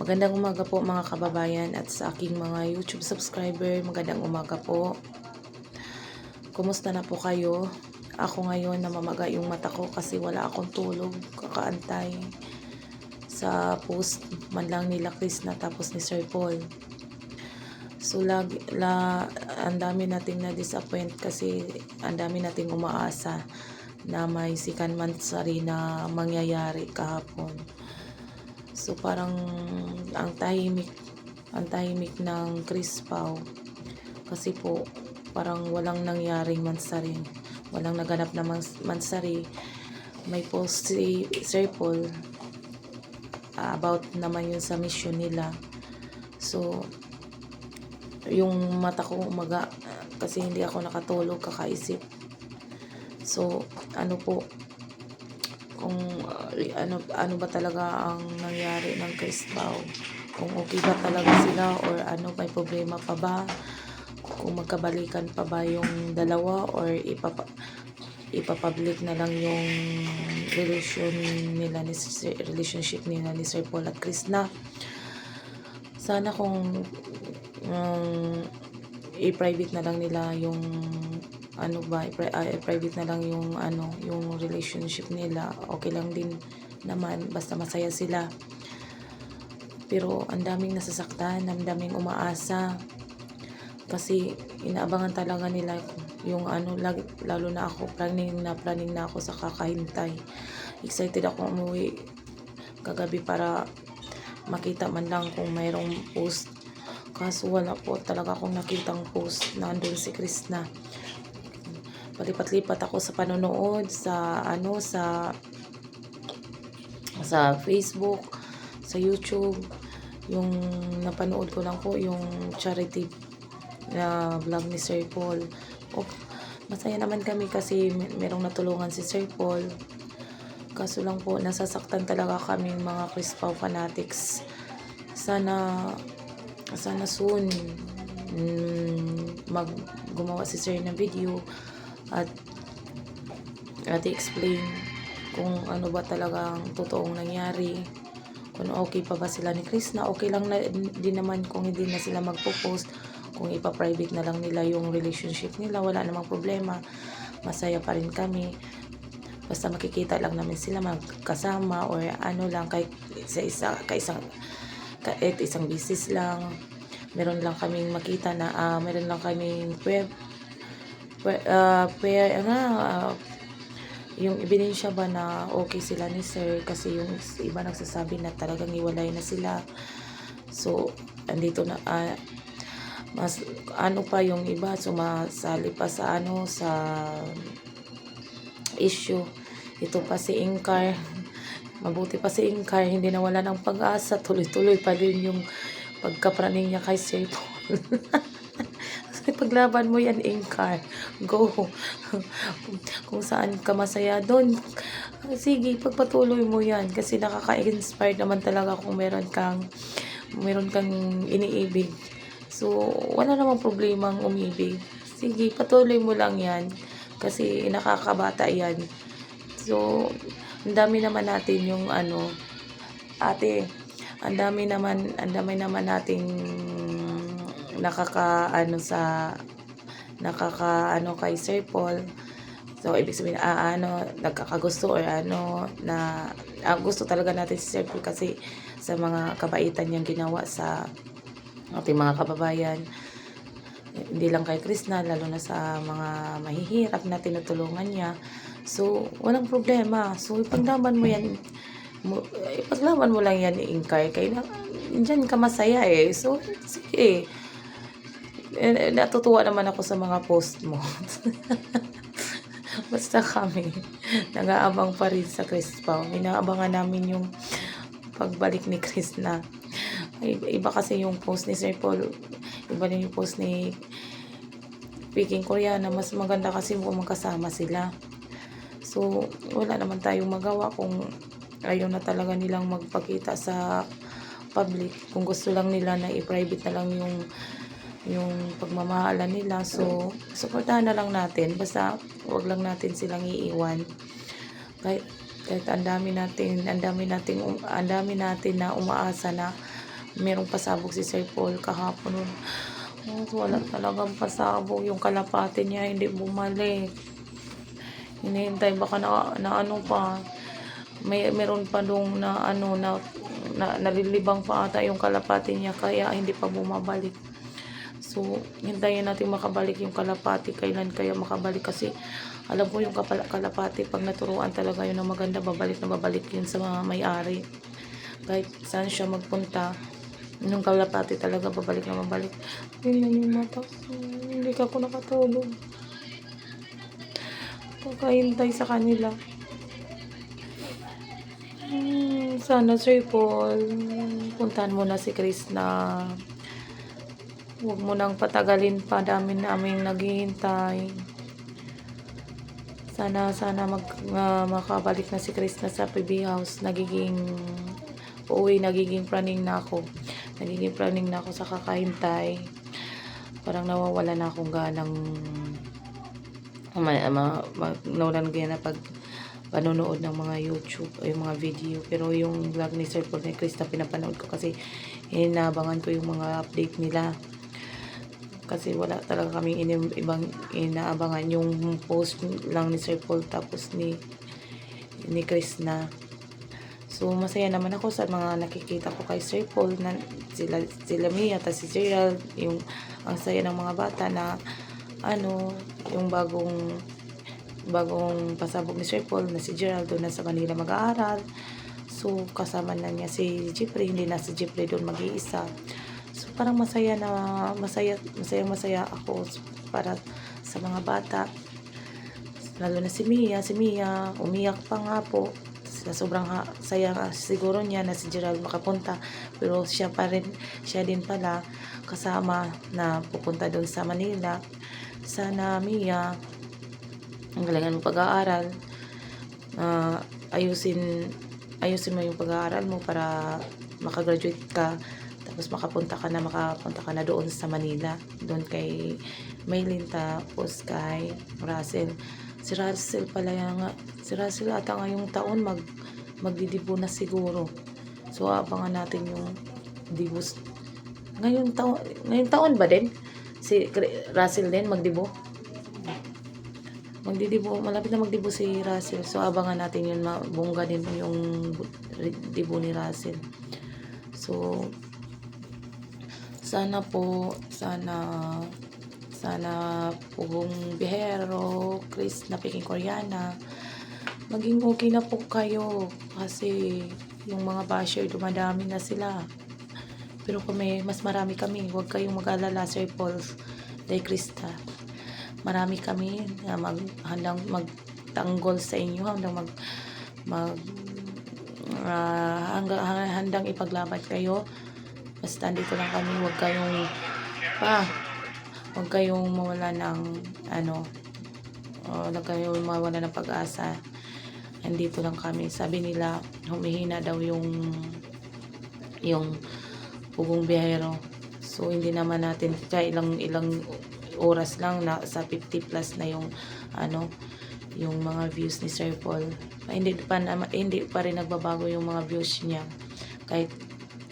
Magandang umaga po mga kababayan at sa aking mga YouTube subscriber, magandang umaga po. Kumusta na po kayo? Ako ngayon namamaga yung mata ko kasi wala akong tulog, kakaantay sa post man lang nila Chris na tapos ni Sir Paul. So ang dami nating na-disappoint kasi ang dami nating umaasa na may second monthsary na mangyayari kahapon. So parang ang tahimik ng Chris Pao kasi po parang walang nangyaring mansari, walang naganap na mansari. May post si Sir Paul about naman yun sa mission nila. So yung mata ko umaga kasi hindi ako nakatulog kakaisip. So ano po kung ano ba talaga ang nangyari ng Chris Pao, kung okay ba talaga sila or ano, may problema pa ba, kung magkabalikan pa ba yung dalawa or ipapublic na lang yung relationship nila ni Sir Paul at Chris na. Sana kung i-private na lang nila yung i-private na lang yung yung relationship nila, okay lang din naman basta masaya sila. Pero ang daming nasasaktan, ang daming umaasa kasi inaabangan talaga nila yung lalo na ako, planning na ako sa kakahintay. Excited ako umuwi kagabi para makita man lang kung mayroong post, kaso wala po talaga akong nakitang post na andun si Chris na. Palipat-lipat ako sa panonood sa Facebook, sa YouTube. Yung napanood ko lang po yung charity na vlog ni Sir Paul. Masaya naman kami kasi merong natulungan si Sir Paul. Kaso lang po nasasaktan talaga kami mga Chris Pao fanatics. Sana soon gumawa si Sir ng video at i-explain kung ano ba talagang totoong nangyari, kung okay pa ba sila ni Chris na. Okay lang na din naman kung hindi na sila magpo-post, kung ipa-private na lang nila yung relationship nila, wala namang problema, masaya pa rin kami basta makikita lang namin sila magkasama or ano lang, kahit isang business lang, meron lang kaming makita na meron lang kaming yung ebidensya ba na okay sila ni Sir, kasi yung iba nagsasabi na talagang iwalay na sila. So andito na mas pa yung iba sumasali pa sa sa issue. Ito pa si Inkar, mabuti pa si Inkar, hindi nawala ng pag-asa, tuloy-tuloy pa din yung pagkapraning niya kay Sir Paul. Paglaban mo yan, Inkar, go. Kung saan ka masaya doon, sige, pagpatuloy mo yan kasi nakaka-inspire naman talaga kung meron kang iniibig. So wala namang problemang umibig, sige, patuloy mo lang yan kasi nakakabata yan. So ang dami naman natin yung ate, ang dami naman nating kay Sir Paul. So ibig sabihin nagkakagusto or na gusto talaga natin si Sir Paul kasi sa mga kabaitan niyang ginawa sa ating mga kababayan, hindi lang kay Chris na, lalo na sa mga mahihirap na tinutulungan niya. So walang problema, so ipaglaban mo lang yan, Inkay, kaya dyan ka masaya so sige. Natutuwa naman ako sa mga post mo. Basta kami nag-aabang pa rin sa Chris Pao. Inaabangan namin yung pagbalik ni Chris na. Iba kasi yung post ni Sir Paul, iba din yung post ni Peking Koreana. Mas maganda kasi kung magkasama sila. So wala naman tayong magawa kung ayaw na talaga nilang magpakita sa public. Kung gusto lang nila na i-private na lang yung pagmamahalan nila, so suportahan na lang natin, basta wag lang natin silang iiwan. Kahit ang dami natin na umaasa na merong pasabog si Sir Paul kahapon nun. Oh, wala talagang pasabog. Yung kalapate niya hindi bumalik. Hinihintay baka na ano pa. Meron pa dong na ano na nalilibang pa ata yung kalapate niya kaya hindi pa bumabalik. So, hintayin natin makabalik yung kalapati. Kailan kaya makabalik? Kasi alam ko yung kalapati, pag naturuan talaga yun ng maganda, babalik na babalik yun sa mga may-ari. Kahit saan siya magpunta, yung kalapati talaga babalik na babalik. Yun yung mata. Hindi ka ako nakatulog. Pagkahintay sa kanila. Sana Sir Paul, puntahan mo na si Chris na huwag mo nang patagalin pa, dami naming naghihintay. Sana makabalik na si Chris na sa PB house. Nagiging planning na ako. Nagiging planning na ako sa kakahintay. Parang nawawala na akong ganang nawalan gana pag panonood ng mga YouTube o yung mga video. Pero yung vlog ni Sir Paul ni Chris na pinapanood ko kasi inabangan ko yung mga update nila. Kasi wala talaga kaming ibang inaabangan, yung post lang ni Sir Paul tapos ni Chris na. So masaya naman ako sa mga nakikita ko kay Sir Paul na sila Mia at si Gerald, yung ang saya ng mga bata na ano, yung bagong pasabog ni Sir Paul na si Gerald doon na sa Manila mag-aaral. So kasama na niya si Jeffrey, hindi na si Jeffrey doon mag-iisa. So parang masaya ako para sa mga bata. Lalo na si Mia umiyak pa nga po. Sa sobrang saya siguro niya na si Gerald makapunta, pero siya din pala kasama na pupunta doon sa Manila. Sana Mia, ang galingan mo pag-aaral, ayusin mo yung pag-aaral mo para makagraduate ka, tapos makapunta ka na doon sa Manila, doon kay Maylin, tapos kay Russell. Si Russell ata ngayong taon magdidibo na siguro. So abangan natin yung dibos ngayong taon ba din si Russell din magdibo, malapit na magdibo si Russell. So abangan natin yun, mabongga din yung dibo ni Russell. So sana Pugong Bihero, Chris na Peking Koreana, maging okay na po kayo kasi yung mga basher dumadami na sila. Pero mas marami kami, huwag kayong mag-alala Sir Paul, Day Krista. Marami kami na handang magtanggol sa inyo, handang ipaglaban kayo. Basta dito lang kami, huwag kayong mawala ng huwag kayong mawala ng pag-asa. Andito lang kami. Sabi nila humihina daw yung Pugong Biyahero. So hindi naman natin kaya ilang oras lang na sa 50 plus na yung mga views ni Sir Paul. Hindi pa rin nagbabago yung mga views niya. Kahit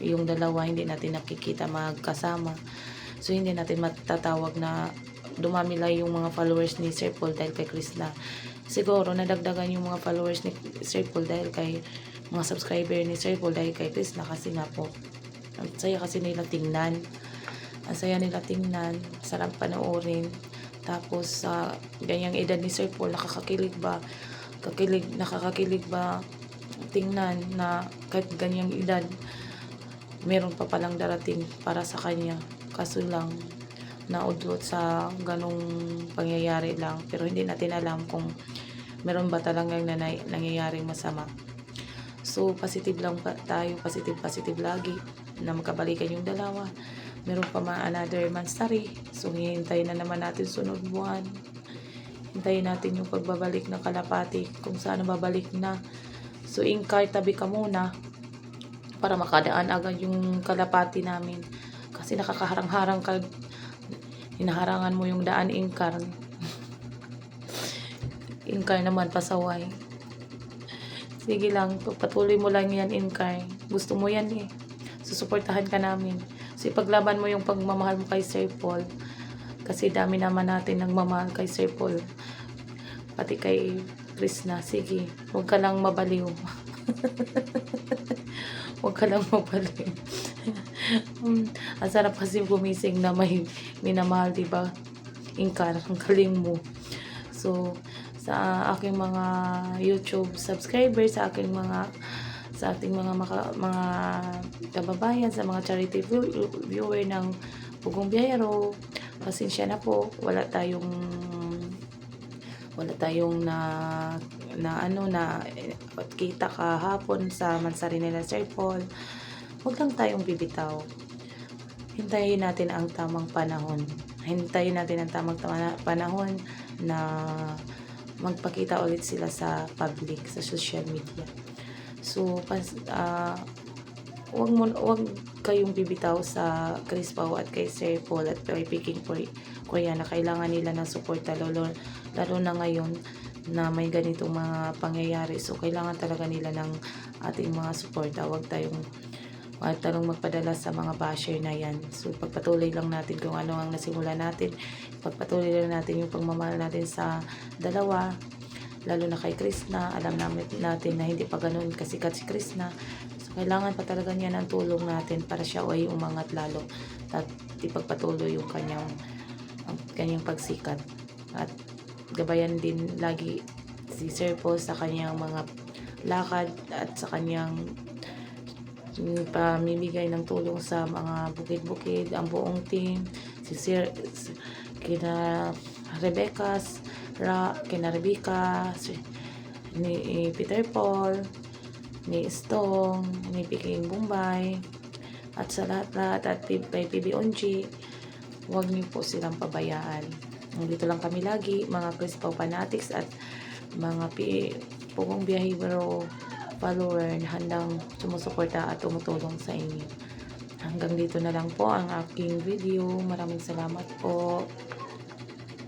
yung dalawa hindi natin nakikita magkasama. So hindi natin matatawag na dumami lang yung mga followers ni Sir Paul dahil kay Chris na. Siguro nadagdagan yung mga followers ni Sir Paul dahil kay mga subscriber ni Sir Paul dahil kay Chris na, kasi nga po ang saya kasi nila tingnan. Ang saya nila tingnan, sarap panoorin. Tapos sa ganyang edad ni Sir Paul, nakakakilig ba tingnan na kahit ganyang edad meron pa palang darating para sa kanya. Kaso lang naudlot sa ganong pangyayari lang, pero hindi natin alam kung meron ba talagang nangyayaring masama. So positive lang tayo, positive lagi na magkabalikan yung dalawa. Meron pa another monthsary, so hihintayin na naman natin sunod buwan. Hintayin natin yung pagbabalik ng kalapati, kung saan babalik na. So Inkar, tabi ka muna para makadaan agad yung kalapati namin, kasi nakakaharang-harang ka, hinaharangan mo yung daan Inkar. Inkar naman pasaway. Sige lang, patuloy mo lang yan Inkar, gusto mo yan eh. susuportahan ka namin. So ipaglaban mo yung pagmamahal mo kay Sir Paul. Kasi dami naman natin nagmamahal kay Sir Paul. Pati kay Chris na. Sige, huwag ka lang mabaliw. Huwag ka lang mabaliw. Ang sarap kasi gumising na may minamahal, diba? Ingkar, ang galing mo. So, sa aking mga YouTube subscribers, sa ating mga kababayan, sa mga charity viewer ng Pugong Biyahero, pasensya na po, wala tayong na kita kahapon sa mansari nila Sir Paul. Huwag lang tayong bibitaw. Hintayin natin ang tamang panahon. Hintayin natin ang tamang panahon na magpakita ulit sila sa public, sa social media. So, wag kayong bibitaw sa Chris Pao at kay Sir Paul at kay Peking Korea na kailangan nila ng suporta, lalo na ngayon na may ganitong mga pangyayari. So, kailangan talaga nila ng ating mga suporta. Wag tayong magpadala sa mga basher na yan. So, pagpatuloy lang natin kung ano ang nasimula natin. Pagpatuloy lang natin yung pagmamahal natin sa dalawa. Lalo na kay Krishna. Alam natin na hindi pa ganun kasikat si Krishna. So, kailangan pa talaga niya ng tulong natin para siya ay umangat lalo. At ipagpatuloy yung kanyang pagsikat. At gabayan din lagi si Sir Paul sa kanyang mga lakad at sa kanyang pamimigay ng tulong sa mga bukid-bukid, ang buong team, kina Rebecca, ni Peter Paul, ni Stong, ni Peking Bombay, at sa lahat-lahat at kay PBONG, huwag niyo po silang pabayaan. Dito lang kami lagi, mga Chris Pao fanatics at mga Pugong Biyahero follower na handang sumusuporta at tumutulong sa inyo. Hanggang dito na lang po ang aking video. Maraming salamat po.